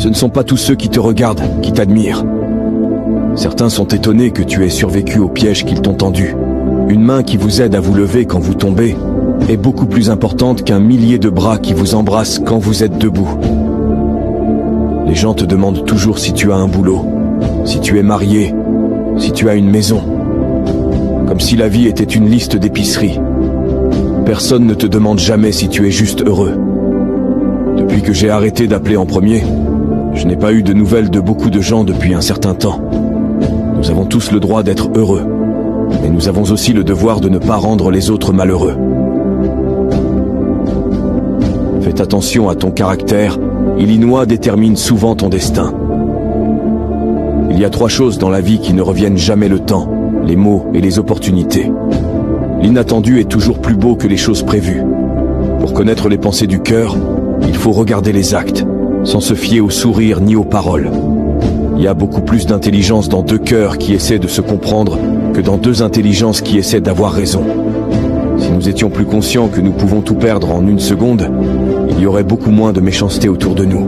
Ce ne sont pas tous ceux qui te regardent, qui t'admirent. Certains sont étonnés que tu aies survécu au piège qu'ils t'ont tendu. Une main qui vous aide à vous lever quand vous tombez est beaucoup plus importante qu'un millier de bras qui vous embrassent quand vous êtes debout. Les gens te demandent toujours si tu as un boulot, si tu es marié, si tu as une maison. Comme si la vie était une liste d'épicerie. Personne ne te demande jamais si tu es juste heureux. Depuis que j'ai arrêté d'appeler en premier, je n'ai pas eu de nouvelles de beaucoup de gens depuis un certain temps. Nous avons tous le droit d'être heureux, mais nous avons aussi le devoir de ne pas rendre les autres malheureux. Fais attention à ton caractère, Illinois détermine souvent ton destin. Il y a 3 choses dans la vie qui ne reviennent jamais: le temps, les mots et les opportunités. L'inattendu est toujours plus beau que les choses prévues. Pour connaître les pensées du cœur, il faut regarder les actes, sans se fier aux sourires ni aux paroles. Il y a beaucoup plus d'intelligence dans 2 cœurs qui essaient de se comprendre que dans 2 intelligences qui essaient d'avoir raison. Si nous étions plus conscients que nous pouvons tout perdre en une seconde, il y aurait beaucoup moins de méchanceté autour de nous.